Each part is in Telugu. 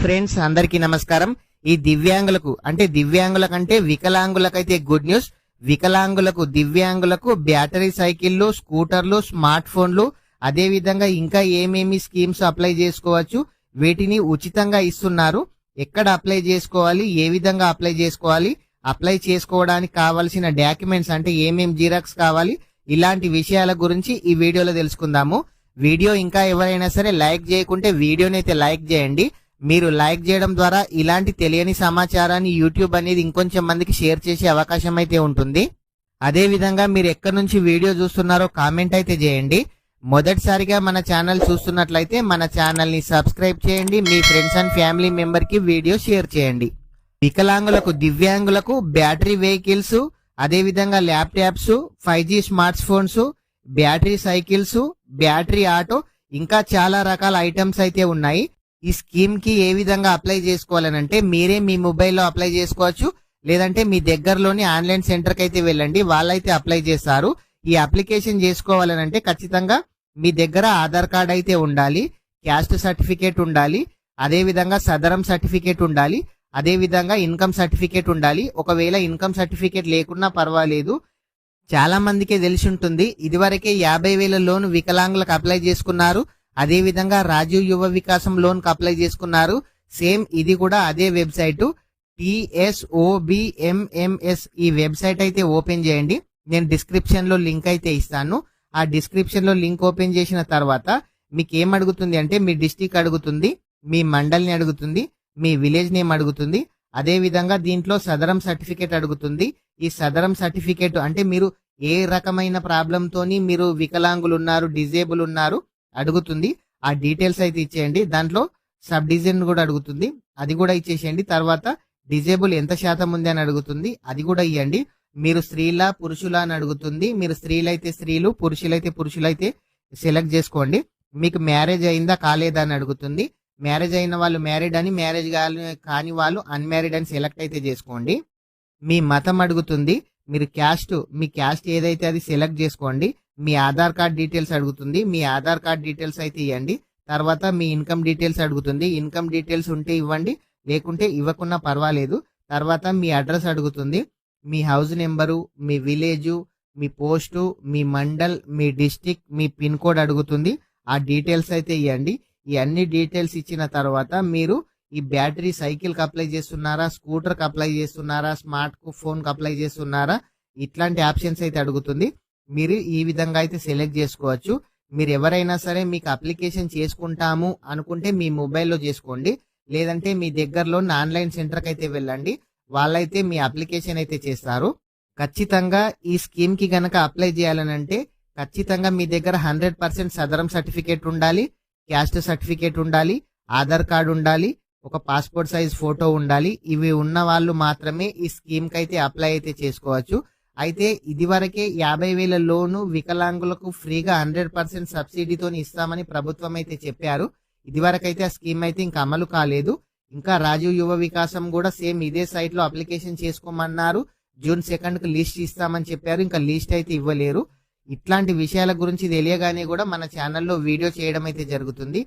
ఫ్రెండ్స్, అందరికీ నమస్కారం. ఈ దివ్యాంగులకంటే వికలాంగులకైతే గుడ్ న్యూస్. వికలాంగులకు, దివ్యాంగులకు బ్యాటరీ సైకిళ్లు, స్కూటర్లు, స్మార్ట్ ఫోన్లు, అదే విధంగా ఇంకా ఏమేమి స్కీమ్స్ అప్లై చేసుకోవచ్చు, వీటిని ఉచితంగా ఇస్తున్నారు. ఎక్కడ అప్లై చేసుకోవాలి, ఏ విధంగా అప్లై చేసుకోవాలి, అప్లై చేసుకోవడానికి కావాల్సిన డాక్యుమెంట్స్ అంటే ఏమేం జిరాక్స్ కావాలి, ఇలాంటి విషయాల గురించి ఈ వీడియోలో తెలుసుకుందాము. వీడియో ఇంకా ఎవరైనా సరే లైక్ చేయకుంటే వీడియోని అయితే లైక్ చేయండి. మీరు లైక్ చేయడం ద్వారా ఇలాంటి తెలియని సమాచారాన్ని యూట్యూబ్ అనేది ఇంకొంచెం మందికి షేర్ చేసే అవకాశం అయితే ఉంటుంది. అదే విధంగా మీరు ఎక్కడి నుంచి వీడియో చూస్తున్నారో కామెంట్ అయితే చేయండి. మొదటిసారిగా మన ఛానల్ చూస్తున్నట్లయితే మన ఛానల్ ని సబ్స్క్రైబ్ చేయండి. మీ ఫ్రెండ్స్ అండ్ ఫ్యామిలీ మెంబర్ కి వీడియో షేర్ చేయండి. వికలాంగులకు, దివ్యాంగులకు బ్యాటరీ వెహికల్స్, అదే విధంగా laptops, 5G smart phones, battery cycles, battery auto, ఇంకా చాలా రకాల ఐటమ్స్ అయితే ఉన్నాయి. ఈ స్కీమ్ కి ఏ విధంగా అప్లై చేసుకోవాలనంటే మీరే మీ మొబైల్లో అప్లై చేసుకోవచ్చు, లేదంటే మీ దగ్గరలోని ఆన్లైన్ సెంటర్ కి అయితే వెళ్ళండి, వాళ్ళైతే అప్లై చేస్తారు. ఈ అప్లికేషన్ చేసుకోవాలనంటే ఖచ్చితంగా మీ దగ్గర ఆధార్ కార్డ్ అయితే ఉండాలి, క్యాస్ట్ సర్టిఫికేట్ ఉండాలి, అదే విధంగా సదరం సర్టిఫికేట్ ఉండాలి, అదే విధంగా ఇన్కమ్ సర్టిఫికేట్ ఉండాలి. ఒకవేళ ఇన్కమ్ సర్టిఫికేట్ లేకున్నా పర్వాలేదు. చాలా మందికే తెలిసి ఉంటుంది, ఇదివరకే 50,000 లోన్ వికలాంగులకు అప్లై చేసుకున్నారు. అదే విధంగా రాజీవ్ యువ వికాసం లోన్ కు అప్లై చేసుకున్నారు. సేమ్ ఇది కూడా అదే వెబ్సైట్ TSOBMMS. ఈ వెబ్సైట్ అయితే ఓపెన్ చేయండి. నేను డిస్క్రిప్షన్ లో లింక్ అయితే ఇస్తాను. ఆ డిస్క్రిప్షన్ లో లింక్ ఓపెన్ చేసిన తర్వాత మీకు ఏం అడుగుతుంది అంటే మీ డిస్ట్రిక్ట్ అడుగుతుంది, మీ మండల్ని అడుగుతుంది, మీ విలేజ్ నేమ్ అడుగుతుంది. అదే విధంగా దీంట్లో సదరం సర్టిఫికేట్ అడుగుతుంది. ఈ సదరం సర్టిఫికేట్ అంటే మీరు ఏ రకమైన ప్రాబ్లం తోని మీరు వికలాంగులు ఉన్నారు, డిజేబుల్ ఉన్నారు అడుగుతుంది. ఆ డీటెయిల్స్ అయితే ఇచ్చేయండి. దాంట్లో సబ్ డివిజన్ కూడా అడుగుతుంది, అది కూడా ఇచ్చేసేయండి. తర్వాత డిజేబుల్ ఎంత శాతం ఉంది అని అడుగుతుంది, అది కూడా ఇవ్వండి. మీరు స్త్రీలా పురుషులా అని అడుగుతుంది. మీరు స్త్రీలైతే స్త్రీలు, పురుషులైతే పురుషులైతే సెలెక్ట్ చేసుకోండి. మీకు మ్యారేజ్ అయిందా కాలేదా అని అడుగుతుంది. మ్యారేజ్ అయిన వాళ్ళు మ్యారీడ్ అని, మ్యారేజ్ కాని వాళ్ళు అన్మ్యారీడ్ అని సెలెక్ట్ అయితే చేసుకోండి. మీ మతం అడుగుతుంది. మీరు మీ క్యాస్ట్ ఏదైతే అది సెలెక్ట్ చేసుకోండి. మీ ఆధార్ కార్డ్ డీటెయిల్స్ అడుగుతుంది. మీ ఆధార్ కార్డ్ డీటెయిల్స్ అయితే ఇవ్వండి. తర్వాత మీ ఇన్కమ్ డీటెయిల్స్ అడుగుతుంది. ఇన్కమ్ డీటెయిల్స్ ఉంటే ఇవ్వండి, లేకుంటే ఇవ్వకున్నా పర్వాలేదు. తర్వాత మీ అడ్రస్ అడుగుతుంది. మీ హౌస్ నెంబరు, మీ విలేజ్, మీ పోస్టు, మీ మండల్, మీ డిస్టిక్, మీ పిన్ కోడ్ అడుగుతుంది. ఆ డీటెయిల్స్ అయితే ఇవ్వండి. ఈ అన్ని డీటెయిల్స్ ఇచ్చిన తర్వాత మీరు ఈ బ్యాటరీ సైకిల్ కి అప్లై చేస్తున్నారా, స్కూటర్ కి అప్లై చేస్తున్నారా, స్మార్ట్ ఫోన్ కి అప్లై చేస్తున్నారా, ఇట్లాంటి ఆప్షన్స్ అయితే అడుగుతుంది. మీరు ఈ విధంగా అయితే సెలెక్ట్ చేసుకోవచ్చు. మీరు ఎవరైనా సరే మీకు అప్లికేషన్ చేసుకుంటాము అనుకుంటే మీ మొబైల్లో చేసుకోండి, లేదంటే మీ దగ్గరలో ఆన్లైన్ సెంటర్ కి అయితే వెళ్ళండి, వాళ్ళైతే మీ అప్లికేషన్ అయితే చేస్తారు. ఖచ్చితంగా ఈ స్కీమ్ కి గనక అప్లై చేయాలనంటే ఖచ్చితంగా మీ దగ్గర 100% సదరం సర్టిఫికేట్ ఉండాలి, క్యాస్ట్ సర్టిఫికేట్ ఉండాలి, ఆధార్ కార్డు ఉండాలి, ఒక పాస్పోర్ట్ సైజ్ ఫోటో ఉండాలి. ఇవి ఉన్న వాళ్ళు మాత్రమే ఈ స్కీమ్ కి అయితే అప్లై అయితే చేసుకోవచ్చు. అయితే ఇదివరకే 50,000 లోను వికలాంగులకు ఫ్రీగా 100% సబ్సిడీతో ఇస్తామని ప్రభుత్వం అయితే చెప్పారు. ఇదివరకైతే ఆ స్కీమ్ అయితే ఇంకా అమలు కాలేదు. ఇంకా రాజీవ్ యువ వికాసం కూడా సేమ్ ఇదే సైట్ లో అప్లికేషన్ చేసుకోమన్నారు. June 2 కు లిస్ట్ ఇస్తామని చెప్పారు. ఇంకా లిస్ట్ అయితే ఇవ్వలేరు. ఇట్లాంటి విషయాల గురించి తెలియగానే కూడా మన ఛానల్లో వీడియో చేయడం అయితే జరుగుతుంది.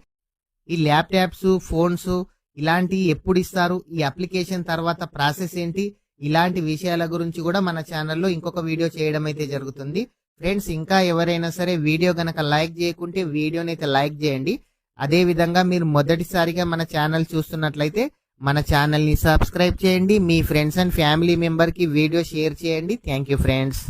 ఈ ల్యాప్టాప్స్, ఫోన్స్ ఇలాంటివి ఎప్పుడు ఇస్తారు, ఈ అప్లికేషన్ తర్వాత ప్రాసెస్ ఏంటి, ఇలాంటి విషయాల గురించి కూడా మన ఛానల్లో ఇంకొక వీడియో చేయడం అయితే జరుగుతుంది. ఫ్రెండ్స్, ఇంకా ఎవరైనా సరే వీడియో గనక లైక్ చేయకుంటే వీడియోని అయితే లైక్ చేయండి. అదే విధంగా మీరు మొదటిసారిగా మన ఛానల్ చూస్తున్నట్లయితే మన ఛానల్ ని సబ్స్క్రైబ్ చేయండి. మీ ఫ్రెండ్స్ అండ్ ఫ్యామిలీ మెంబర్ కి వీడియో షేర్ చేయండి. Thank you friends.